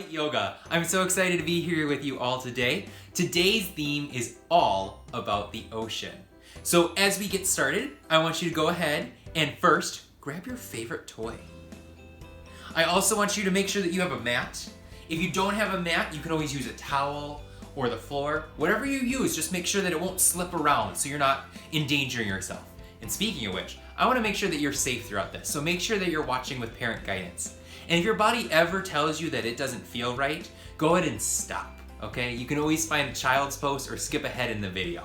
Planet Yoga. I'm so excited to be here with you all today. Today's theme is all about the ocean. So as we get started, I want you to go ahead and first grab your favorite toy. I also want you to make sure that you have a mat. If you don't have a mat, you can always use a towel or the floor. Whatever you use, just make sure that it won't slip around so you're not endangering yourself. And speaking of which, I want to make sure that you're safe throughout this. So make sure that you're watching with parent guidance. And if your body ever tells you that it doesn't feel right, go ahead and stop, okay? You can always find a child's pose or skip ahead in the video.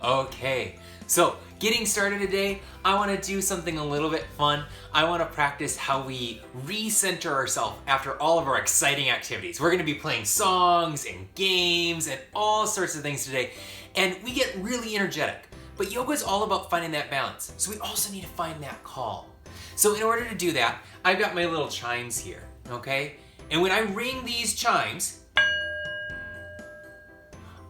Okay, so getting started today, I want to do something a little bit fun. I want to practice how we recenter ourselves after all of our exciting activities. We're going to be playing songs and games and all sorts of things today. And we get really energetic. But yoga is all about finding that balance. So we also need to find that calm. So in order to do that, I've got my little chimes here, okay? And when I ring these chimes,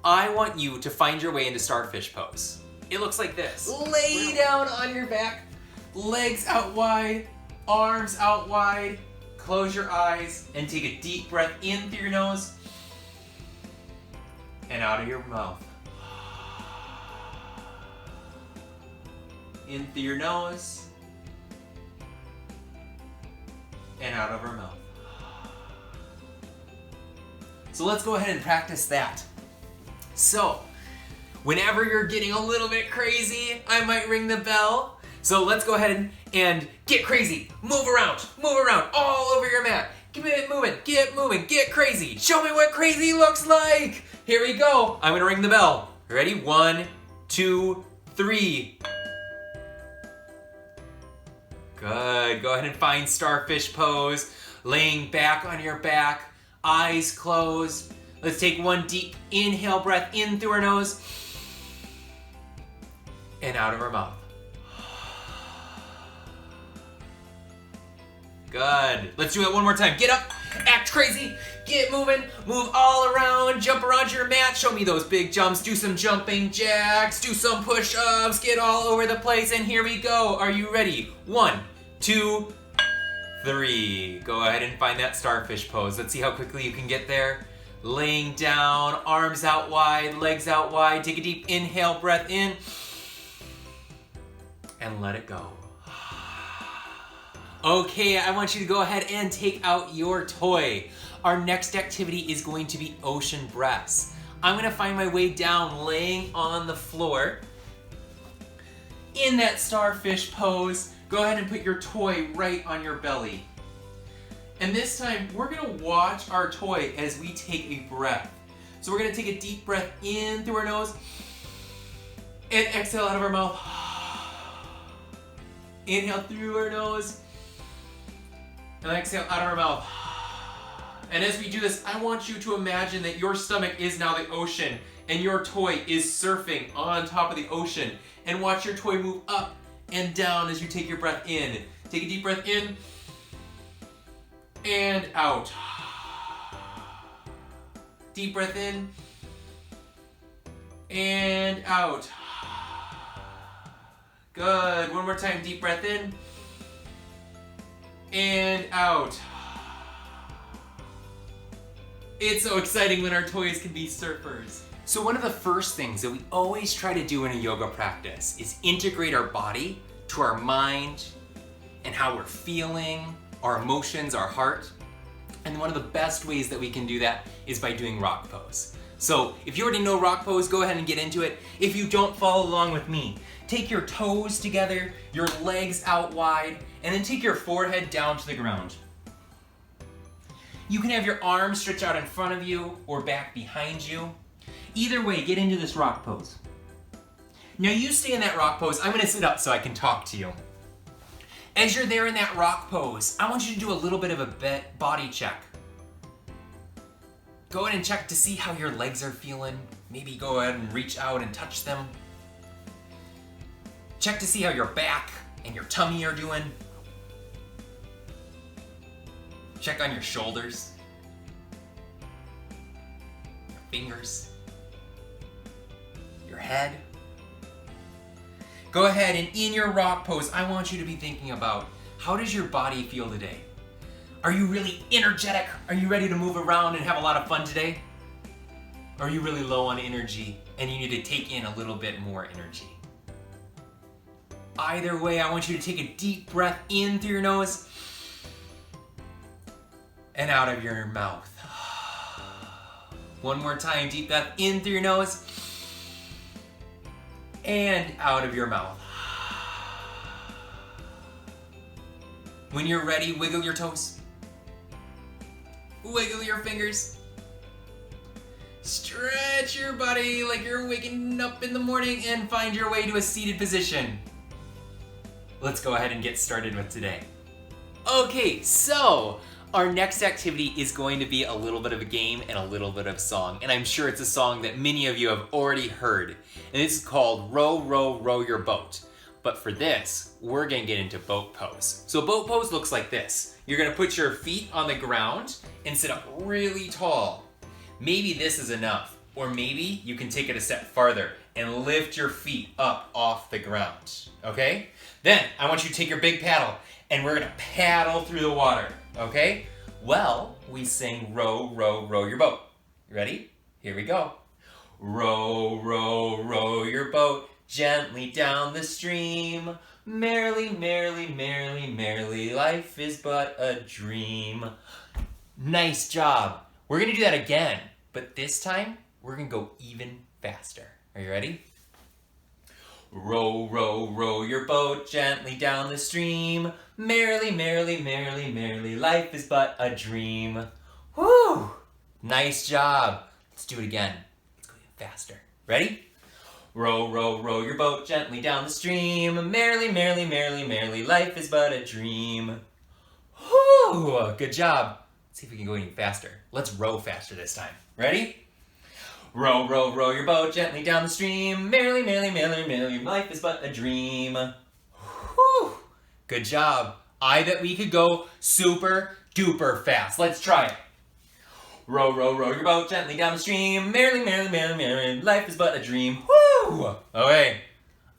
I want you to find your way into starfish pose. It looks like this. Lay down on your back, legs out wide, arms out wide, close your eyes, and take a deep breath in through your nose and out of your mouth. In through your nose and out of our mouth. So let's go ahead and practice that. So, whenever you're getting a little bit crazy, I might ring the bell. So let's go ahead and get crazy. Move around all over your mat. Get moving, get crazy. Show me what crazy looks like. Here we go. I'm gonna ring the bell. Ready? 1, 2, 3. Good. Go ahead and find starfish pose. Laying back on your back, eyes closed. Let's take one deep inhale breath in through our nose and out of our mouth. Good. Let's do it one more time. Get up, act crazy, get moving, move all around, jump around your mat, show me those big jumps, do some jumping jacks, do some push-ups, get all over the place, and here we go. Are you ready? 1, 2, 3. Go ahead and find that starfish pose. Let's see how quickly you can get there. Laying down, arms out wide, legs out wide. Take a deep inhale, breath in, and let it go. Okay, I want you to go ahead and take out your toy. Our next activity is going to be ocean breaths. I'm gonna find my way down, laying on the floor. In that starfish pose, go ahead and put your toy right on your belly. And this time, we're gonna watch our toy as we take a breath. So we're gonna take a deep breath in through our nose and exhale out of our mouth. Inhale through our nose and exhale out of our mouth. And as we do this, I want you to imagine that your stomach is now the ocean and your toy is surfing on top of the ocean. And watch your toy move up and down as you take your breath in. Take a deep breath in and out. Deep breath in and out. Good. One more time. Deep breath in and out. It's so exciting when our toys can be surfers. So one of the first things that we always try to do in a yoga practice is integrate our body to our mind and how we're feeling, our emotions, our heart. And one of the best ways that we can do that is by doing rock pose. So if you already know rock pose, go ahead and get into it. If you don't, follow along with me. Take your toes together, your legs out wide, and then take your forehead down to the ground. You can have your arms stretch out in front of you or back behind you. Either way, get into this rock pose. Now you stay in that rock pose. I'm gonna sit up so I can talk to you. As you're there in that rock pose, I want you to do a little bit of a body check. Go ahead and check to see how your legs are feeling. Maybe go ahead and reach out and touch them. Check to see how your back and your tummy are doing. Check on your shoulders, your fingers, your head. Go ahead and in your rock pose, I want you to be thinking about how does your body feel today? Are you really energetic? Are you ready to move around and have a lot of fun today? Are you really low on energy and you need to take in a little bit more energy? Either way, I want you to take a deep breath in through your nose and out of your mouth. One more time, deep breath in through your nose and out of your mouth. When you're ready, wiggle your toes. Wiggle your fingers. Stretch your body like you're waking up in the morning and find your way to a seated position. Let's go ahead and get started with today. Okay, so our next activity is going to be a little bit of a game and a little bit of a song. And I'm sure it's a song that many of you have already heard. And this is called Row, Row, Row Your Boat. But for this, we're gonna get into boat pose. So boat pose looks like this. You're gonna put your feet on the ground and sit up really tall. Maybe this is enough, or maybe you can take it a step farther and lift your feet up off the ground, okay? Then I want you to take your big paddle and we're gonna paddle through the water, okay? Well, we sing row, row, row your boat. You ready? Here we go. Row, row, row your boat gently down the stream. Merrily, merrily, merrily, merrily, life is but a dream. Nice job. We're gonna do that again, but this time we're gonna go even faster. Are you ready? Row, row, row your boat gently down the stream. Merrily, merrily, merrily, merrily, life is but a dream. Woo! Nice job. Let's do it again. Let's go even faster. Ready? Row, row, row your boat gently down the stream. Merrily, merrily, merrily, merrily, life is but a dream. Woo! Good job. Let's see if we can go even faster. Let's row faster this time. Ready? Row, row, row your boat gently down the stream. Merrily, merrily, merrily, merrily, life is but a dream. Whew. Good job. I bet we could go super duper fast. Let's try it. Row, row, row your boat gently down the stream. Merrily, merrily, merrily, merrily, life is but a dream. Woo! Okay.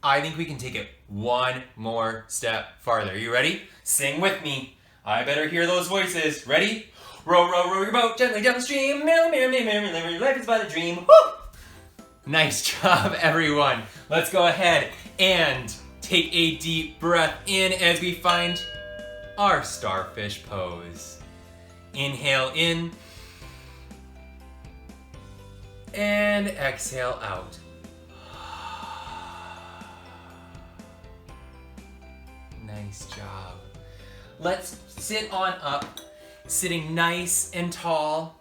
I think we can take it one more step farther. You ready? Sing with me. I better hear those voices. Ready? Row, row, row your boat gently down the stream. Merrily, merrily, merrily, merrily, life is but a dream. Woo! Nice job, everyone. Let's go ahead and take a deep breath in as we find our starfish pose. Inhale in and exhale out. Nice job. Let's sit on up. Sitting nice and tall,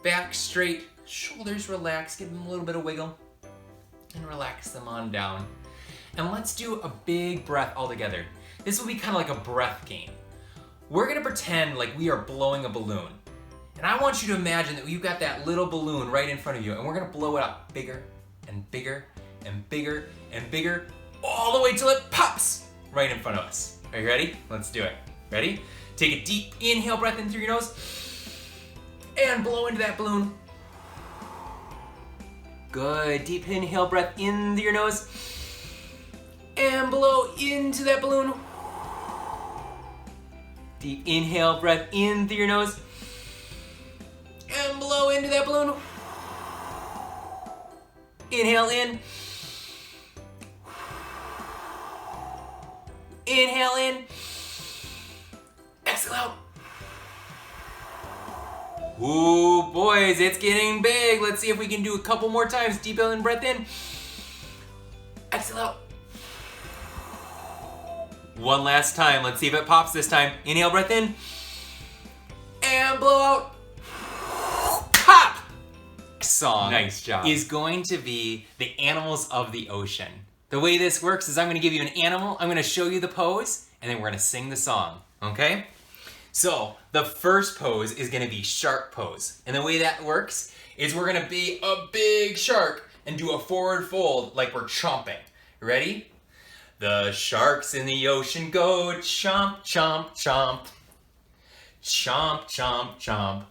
back straight, shoulders relaxed, give them a little bit of wiggle, and relax them on down. And let's do a big breath all together. This will be kind of like a breath game. We're gonna pretend like we are blowing a balloon. And I want you to imagine that you've got that little balloon right in front of you, and we're gonna blow it up bigger and bigger and bigger and bigger, all the way till it pops right in front of us. Are you ready? Let's do it. Ready? Take a deep inhale breath in through your nose and blow into that balloon. Good. Deep inhale breath in through your nose and blow into that balloon. Deep inhale breath in through your nose and blow into that balloon. Inhale in. Inhale in. Exhale out. Ooh, boys, it's getting big. Let's see if we can do a couple more times. Deep in breath in. Exhale out. One last time. Let's see if it pops this time. Inhale, breath in. And blow out. Pop! Song. Nice job. Is going to be the animals of the ocean. The way this works is I'm going to give you an animal. I'm going to show you the pose, and then we're going to sing the song. Okay? So the first pose is gonna be shark pose. And the way that works is we're gonna be a big shark and do a forward fold like we're chomping. Ready? The sharks in the ocean go chomp, chomp, chomp. Chomp, chomp, chomp.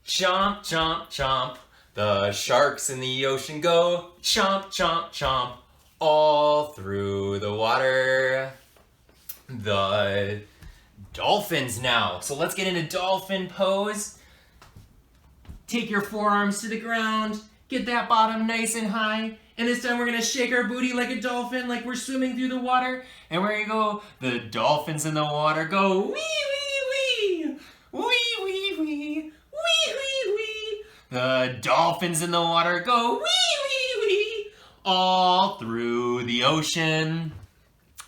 Chomp, chomp, chomp. The sharks in the ocean go chomp, chomp, chomp. All through the water. The dolphins now. So let's get into dolphin pose. Take your forearms to the ground. Get that bottom nice and high. And this time we're gonna shake our booty like a dolphin, like we're swimming through the water. And we're gonna go, the dolphins in the water go wee, wee, wee. Wee, wee, wee. Wee, wee, wee. The dolphins in the water go wee, wee, wee. All through the ocean.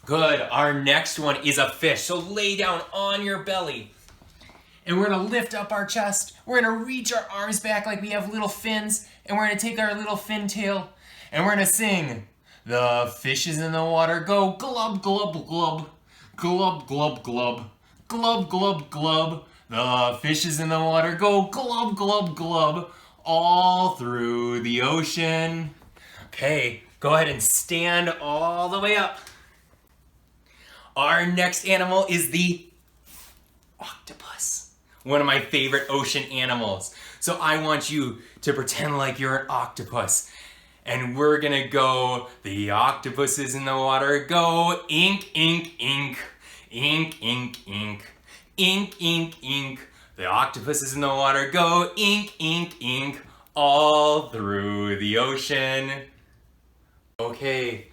Good, our next one is a fish. So lay down on your belly. And we're gonna lift up our chest. We're gonna reach our arms back like we have little fins. And we're gonna take our little fin tail. And we're gonna sing. The fishes in the water go glub, glub, glub. Glub, glub, glub. Glub, glub, glub. The fishes in the water go glub, glub, glub. All through the ocean. Okay, go ahead and stand all the way up. Our next animal is the octopus. One of my favorite ocean animals. So I want you to pretend like you're an octopus. And we're gonna go, the octopuses in the water go ink, ink, ink. Ink, ink, ink. Ink, ink, ink. The octopuses in the water go ink, ink, ink. All through the ocean. Okay,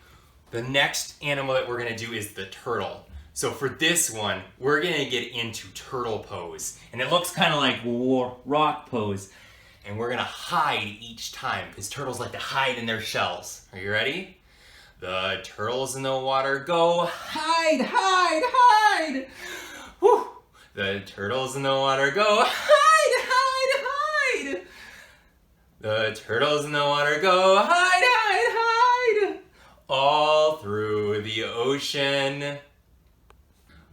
the next animal that we're gonna do is the turtle. So for this one, we're gonna get into turtle pose. And it looks kind of like rock pose. And we're gonna hide each time, because turtles like to hide in their shells. Are you ready? The turtles in the water go hide, hide, hide. Whew. The turtles in the water go hide, hide, hide. The turtles in the water go hide, hide, hide. All through the ocean.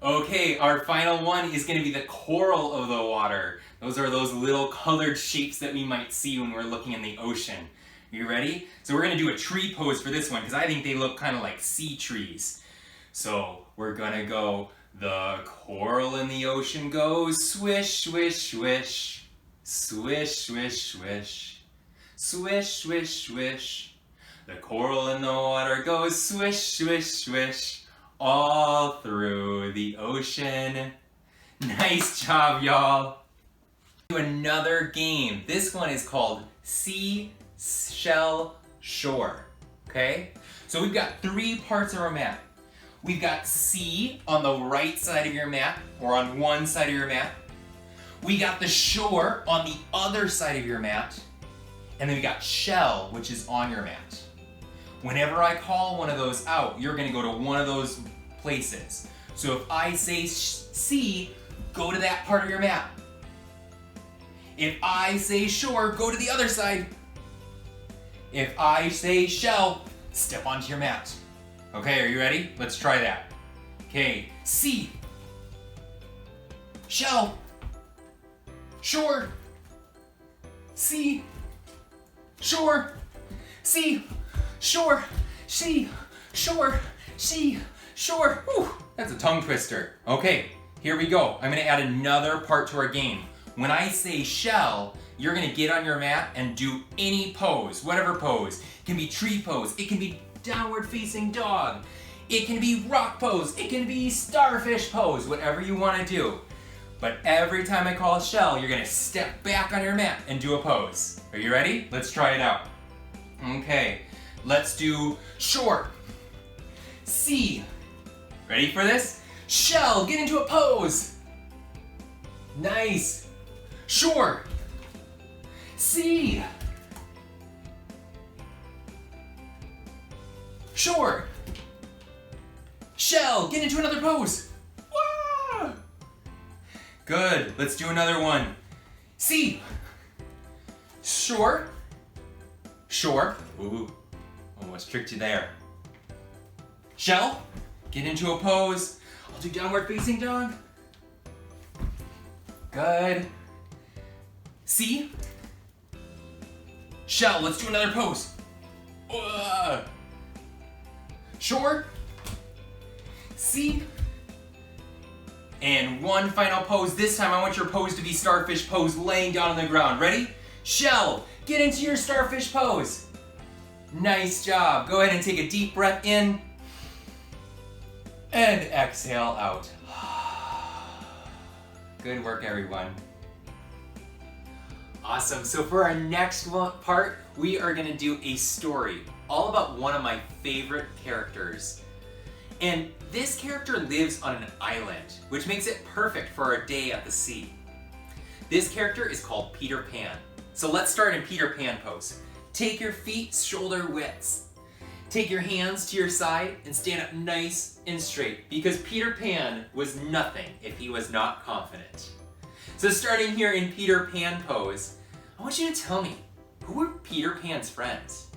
Okay, our final one is gonna be the coral of the water. Those are those little colored shapes that we might see when we're looking in the ocean. Are you ready? So we're gonna do a tree pose for this one because I think they look kind of like sea trees. So we're gonna go, the coral in the ocean goes swish, swish, swish. Swish, swish, swish. Swish, swish, swish. The coral in the water goes swish, swish, swish. All through the ocean. Nice job, y'all. Do another game. This one is called Seashell Shore. Okay? So we've got 3 parts of our map. We've got sea on the right side of your map, or on one side of your map. We got the shore on the other side of your mat. And then we got shell, which is on your mat. Whenever I call one of those out, you're gonna go to one of those places. So if I say sea, go to that part of your map. If I say shore, go to the other side. If I say shell, step onto your mat. Okay, are you ready? Let's try that. Okay, sea, shell, shore, sea, shore, sea, shore, sea, shore, sea, shore. Whew, that's a tongue twister. Okay, here we go. I'm gonna add another part to our game. When I say shell, you're gonna get on your mat and do any pose, whatever pose. It can be tree pose, it can be downward facing dog, it can be rock pose, it can be starfish pose, whatever you wanna do. But every time I call shell, you're gonna step back on your mat and do a pose. Are you ready? Let's try it out. Okay, let's do shore, sea. Ready for this? Shell, get into a pose. Nice. Shore, sea, shore, shell, get into another pose. Wah! Good, let's do another one. Sea, shore, shore, ooh, almost tricked you there. Shell, get into a pose. I'll do downward facing dog. Good. Sea, shell, let's do another pose. Shore, sea, and one final pose. This time I want your pose to be starfish pose, laying down on the ground. Ready? Shell, get into your starfish pose. Nice job. Go ahead and take a deep breath in and exhale out. Good work, everyone. Awesome. So for our next part, we are going to do a story all about one of my favorite characters. And this character lives on an island, which makes it perfect for a day at the sea. This character is called Peter Pan. So let's start in Peter Pan pose. Take your feet shoulder widths. Take your hands to your side and stand up nice and straight, because Peter Pan was nothing if he was not confident. So starting here in Peter Pan pose, I want you to tell me, who were Peter Pan's friends?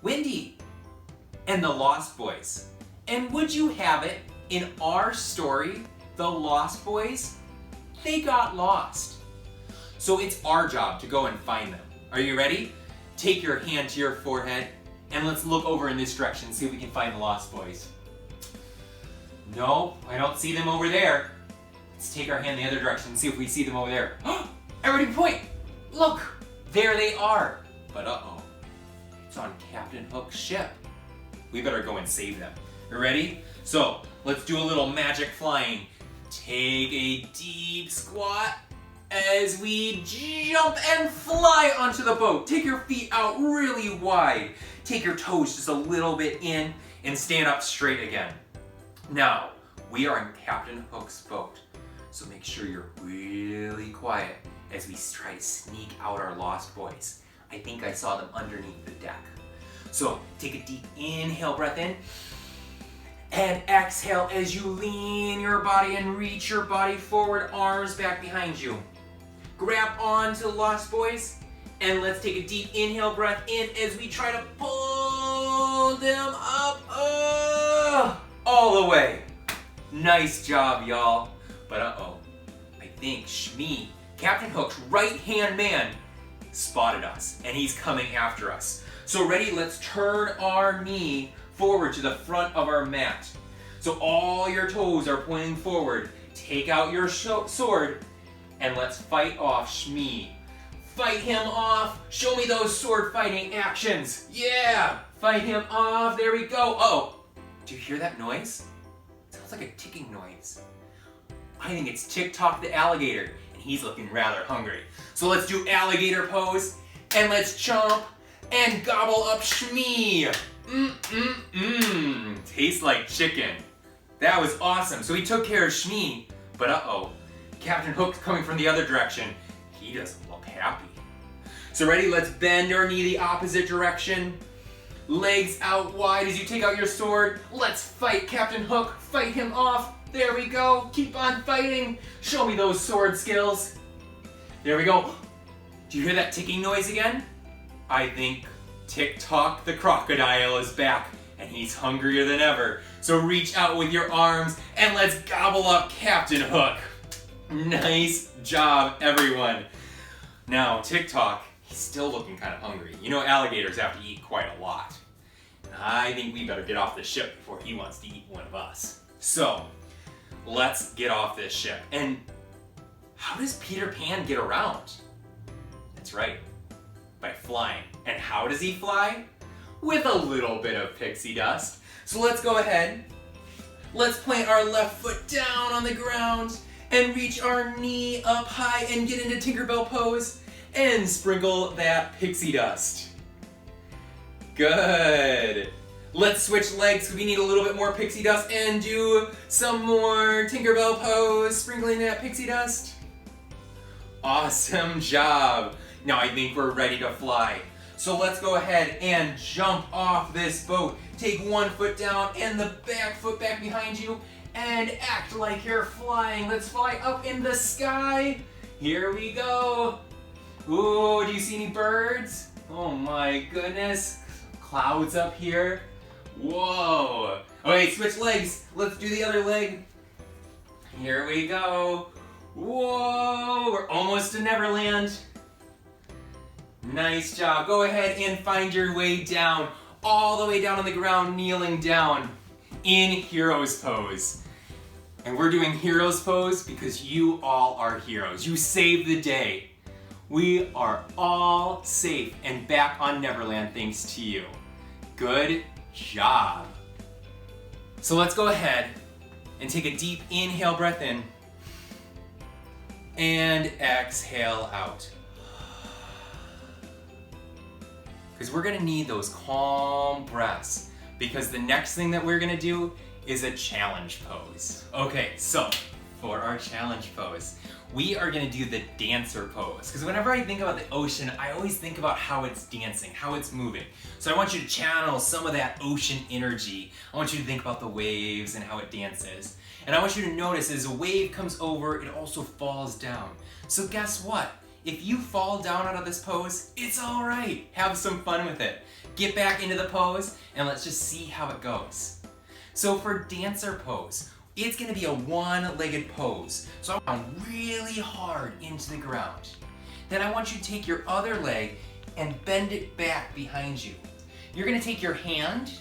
Wendy and the Lost Boys. And would you have it, in our story, the Lost Boys, they got lost. So it's our job to go and find them. Are you ready? Take your hand to your forehead and let's look over in this direction and see if we can find the Lost Boys. No, I don't see them over there. Let's take our hand the other direction and see if we see them over there. Everybody point! Look! There they are! But uh-oh, it's on Captain Hook's ship. We better go and save them. You ready? So, let's do a little magic flying. Take a deep squat as we jump and fly onto the boat. Take your feet out really wide. Take your toes just a little bit in and stand up straight again. Now, we are in Captain Hook's boat, so make sure you're really quiet as we try to sneak out our Lost Boys. I think I saw them underneath the deck. So take a deep inhale breath in and exhale as you lean your body and reach your body forward, arms back behind you. Grab on to the Lost Boys and let's take a deep inhale breath in as we try to pull them up all the way. Nice job, y'all. But uh-oh, I think Shmi, Captain Hook's right-hand man, spotted us and he's coming after us. So ready, let's turn our knee forward to the front of our mat. So all your toes are pointing forward. Take out your sword and let's fight off Shmi. Fight him off. Show me those sword fighting actions. Yeah, fight him off. There we go. Oh, do you hear that noise? It sounds like a ticking noise. I think it's TikTok the alligator and he's looking rather hungry. So let's do alligator pose and let's chomp and gobble up Shmi. Tastes like chicken. That was awesome. So he took care of Shmi, but uh-oh, Captain Hook's coming from the other direction. He doesn't look happy. So ready, let's bend our knee the opposite direction. Legs out wide as you take out your sword. Let's fight Captain Hook. Fight him off. There we go. Keep on fighting. Show me those sword skills. There we go. Do you hear that ticking noise again? I think TikTok the crocodile is back and he's hungrier than ever. So reach out with your arms and let's gobble up Captain Hook. Nice job, everyone. Now, TikTok, he's still looking kind of hungry. You know, alligators have to eat quite a lot. I think we better get off the ship before he wants to eat one of us. So, let's get off this ship. And how does Peter Pan get around? That's right, by flying. And how does he fly? With a little bit of pixie dust. So let's go ahead. Let's plant our left foot down on the ground and reach our knee up high and get into Tinkerbell pose and sprinkle that pixie dust. Good. Let's switch legs because we need a little bit more pixie dust and do some more Tinkerbell pose, sprinkling that pixie dust. Awesome job. Now I think we're ready to fly. So let's go ahead and jump off this boat. Take one foot down and the back foot back behind you and act like you're flying. Let's fly up in the sky. Here we go. Ooh, do you see any birds? Oh my goodness. Clouds up here. Whoa. Okay, switch legs. Let's do the other leg. Here we go. Whoa, we're almost to Neverland. Nice job. Go ahead and find your way down, all the way down on the ground, kneeling down in Heroes Pose. And we're doing Heroes Pose because you all are heroes. You saved the day. We are all safe and back on Neverland thanks to you. Good job. So let's go ahead And take a deep inhale breath in. And exhale out. Because we're gonna need those calm breaths, because the next thing that we're gonna do is a challenge pose. Okay, so for our challenge pose, we are gonna do the dancer pose. Because whenever I think about the ocean, I always think about how it's dancing, how it's moving. So I want you to channel some of that ocean energy. I want you to think about the waves and how it dances. And I want you to notice as a wave comes over, it also falls down. So guess what? If you fall down out of this pose, it's all right. Have some fun with it. Get back into the pose and let's just see how it goes. So for dancer pose, it's gonna be a one-legged pose. So I want really hard into the ground. Then I want you to take your other leg and bend it back behind you. You're gonna take your hand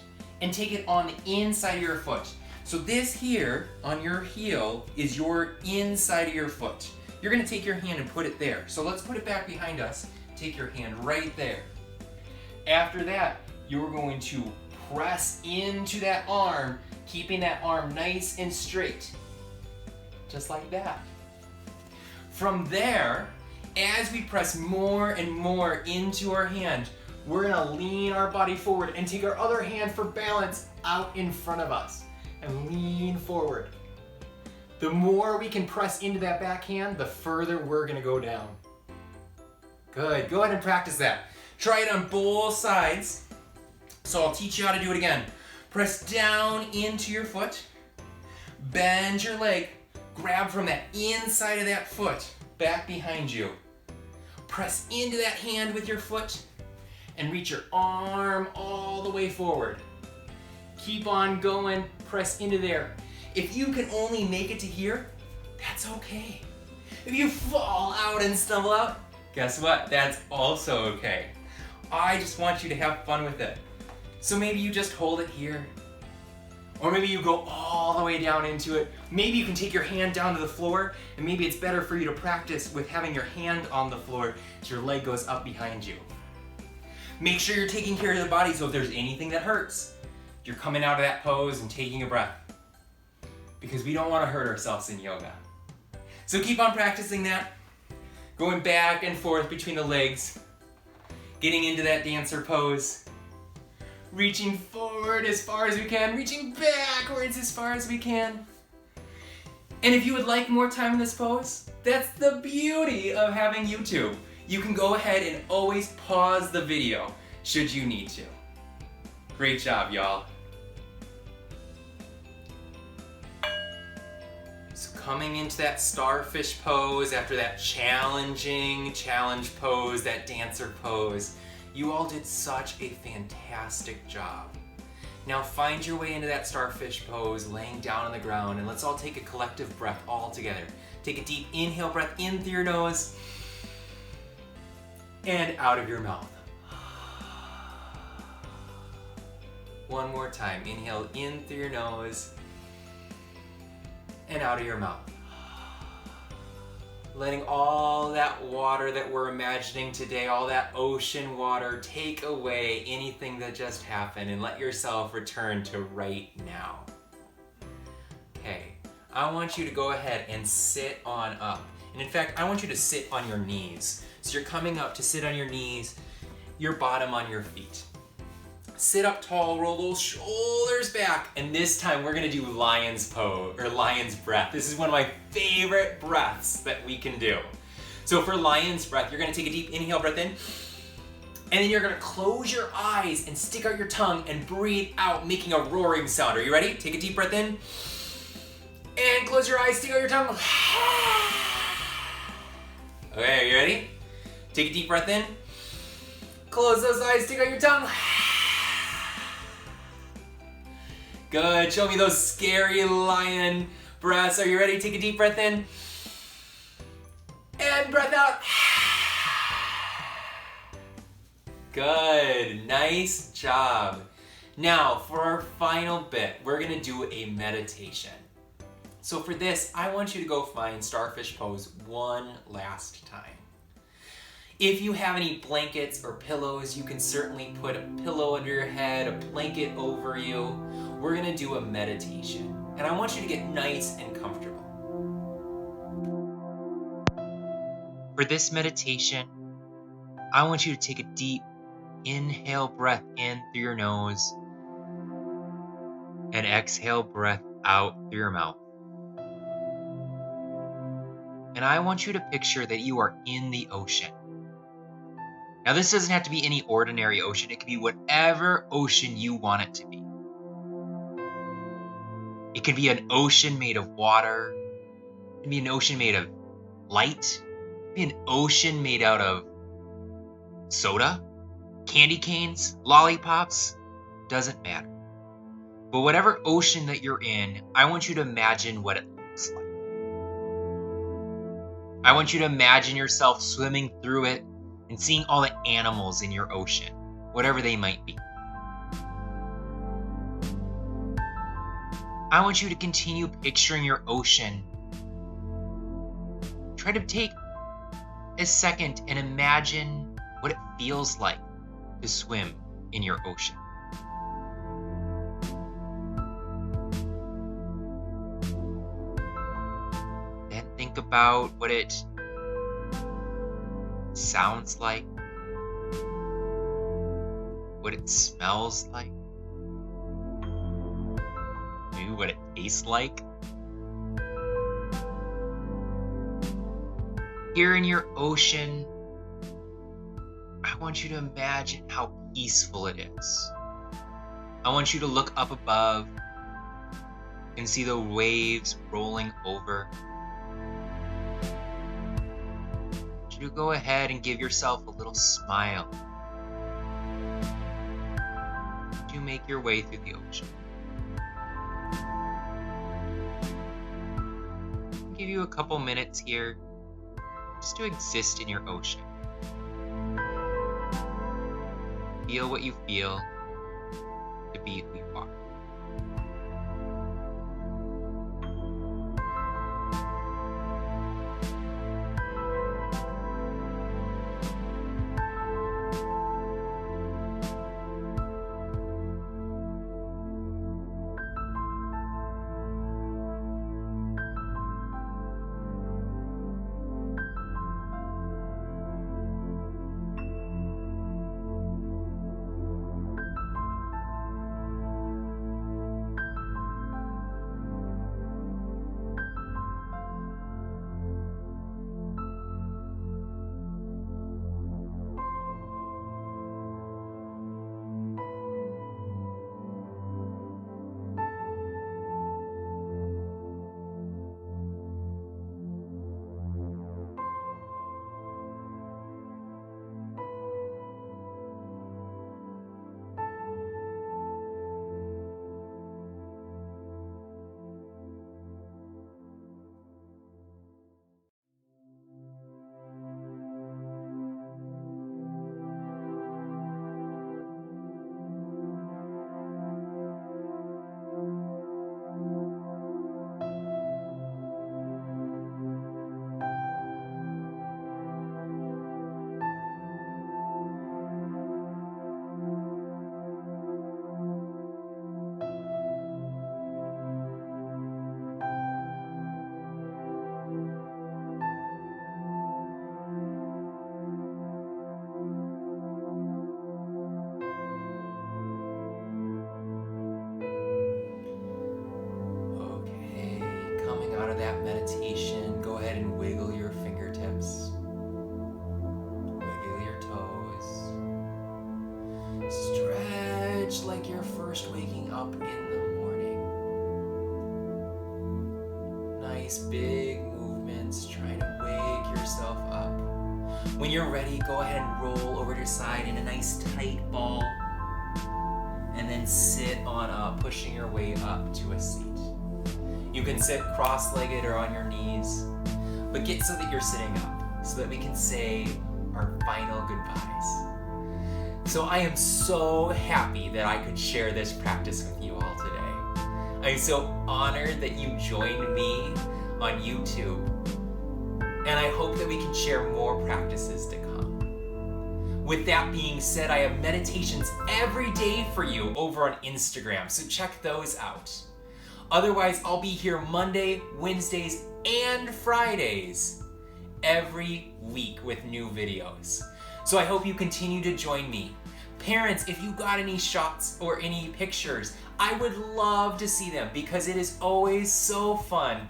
and take it on the inside of your foot. So this here on your heel is your inside of your foot. You're gonna take your hand and put it there. So let's put it back behind us. Take your hand right there. After that, you're going to press into that arm, keeping that arm nice and straight. Just like that. From there, as we press more and more into our hand, we're gonna lean our body forward and take our other hand for balance out in front of us and lean forward. The more we can press into that backhand, the further we're gonna go down. Good, go ahead and practice that. Try it on both sides. So I'll teach you how to do it again. Press down into your foot, bend your leg, grab from that inside of that foot, back behind you. Press into that hand with your foot and reach your arm all the way forward. Keep on going, press into there. If you can only make it to here, that's okay. If you fall out and stumble out, guess what? That's also okay. I just want you to have fun with it. So maybe you just hold it here. Or maybe you go all the way down into it. Maybe you can take your hand down to the floor, and maybe it's better for you to practice with having your hand on the floor so your leg goes up behind you. Make sure you're taking care of the body, so if there's anything that hurts, you're coming out of that pose and taking a breath. Because we don't want to hurt ourselves in yoga. So keep on practicing that. Going back and forth between the legs. Getting into that dancer pose. Reaching forward as far as we can. Reaching backwards as far as we can. And if you would like more time in this pose, that's the beauty of having YouTube. You can go ahead and always pause the video should you need to. Great job, y'all. So coming into that starfish pose after that challenging challenge pose, that dancer pose, you all did such a fantastic job. Now find your way into that starfish pose, laying down on the ground, and let's all take a collective breath all together. Take a deep inhale breath in through your nose and out of your mouth. One more time. Inhale in through your nose and out of your mouth. Letting all that water that we're imagining today, all that ocean water, take away anything that just happened and let yourself return to right now. Okay, I want you to go ahead and sit on up. And in fact, I want you to sit on your knees. So you're coming up to sit on your knees, your bottom on your feet. Sit up tall, roll those shoulders back, and this time we're gonna do lion's pose, or lion's breath. This is one of my favorite breaths that we can do. So for lion's breath, you're gonna take a deep inhale breath in, and then you're gonna close your eyes and stick out your tongue and breathe out, making a roaring sound. Are you ready? Take a deep breath in, and close your eyes, stick out your tongue. Okay, are you ready? Take a deep breath in, close those eyes, stick out your tongue. Good, show me those scary lion breaths. Are you ready? Take a deep breath in. And breath out. Good, nice job. Now, for our final bit, we're gonna do a meditation. So for this, I want you to go find starfish pose one last time. If you have any blankets or pillows, you can certainly put a pillow under your head, a blanket over you. We're gonna do a meditation. And I want you to get nice and comfortable. For this meditation, I want you to take a deep inhale breath in through your nose and exhale breath out through your mouth. And I want you to picture that you are in the ocean. Now, this doesn't have to be any ordinary ocean. It can be whatever ocean you want it to be. It could be an ocean made of water. It can be an ocean made of light. It could be an ocean made out of soda, candy canes, lollipops. Doesn't matter. But whatever ocean that you're in, I want you to imagine what it looks like. I want you to imagine yourself swimming through it and seeing all the animals in your ocean, whatever they might be. I want you to continue picturing your ocean. Try to take a second and imagine what it feels like to swim in your ocean. Then think about what it sounds like, what it smells like, maybe what it tastes like. Here in your ocean, I want you to imagine how peaceful it is. I want you to look up above and see the waves rolling over. I want you to go ahead and give yourself a little smile as you make your way through the ocean. I'll give you a couple minutes here just to exist in your ocean. Feel what you feel to be who you are. Out of that meditation, go ahead and wiggle your fingertips, wiggle your toes, stretch like you're first waking up in the morning. Nice big movements, trying to wake yourself up. When you're ready, go ahead and roll over to your side in a nice tight ball, and then sit on up, pushing your way up to a seat. You can sit cross-legged or on your knees, but get so that you're sitting up so that we can say our final goodbyes. So I am so happy that I could share this practice with you all today. I'm so honored that you joined me on YouTube, and I hope that we can share more practices to come. With that being said, I have meditations every day for you over on Instagram, so check those out. Otherwise, I'll be here Monday, Wednesdays, and Fridays every week with new videos. So I hope you continue to join me. Parents, if you got any shots or any pictures, I would love to see them because it is always so fun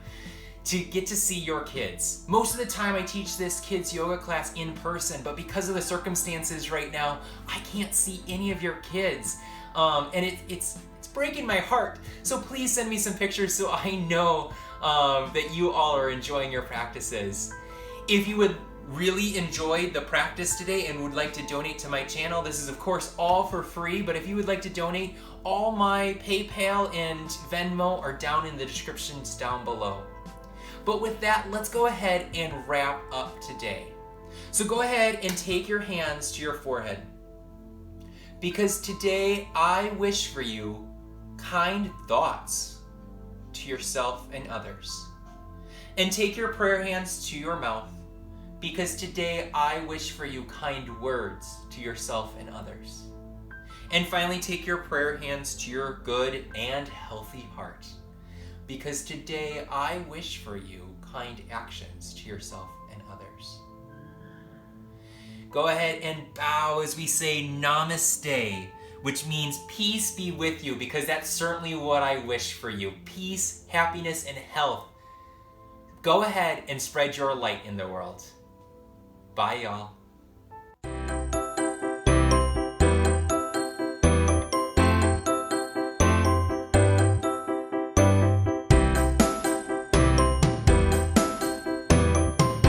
to get to see your kids. Most of the time I teach this kids yoga class in person, but because of the circumstances right now, I can't see any of your kids. And it's breaking my heart. So please send me some pictures so I know that you all are enjoying your practices. If you would really enjoy the practice today and would like to donate to my channel, this is of course all for free, but if you would like to donate, all my PayPal and Venmo are down in the descriptions down below. But with that, let's go ahead and wrap up today. So go ahead and take your hands to your forehead. Because today I wish for you kind thoughts to yourself and others. And take your prayer hands to your mouth. Because today I wish for you kind words to yourself and others. And finally, take your prayer hands to your good and healthy heart. Because today I wish for you kind actions to yourself and others. Go ahead and bow as we say namaste, which means peace be with you, because that's certainly what I wish for you. Peace, happiness, and health. Go ahead and spread your light in the world. Bye, y'all.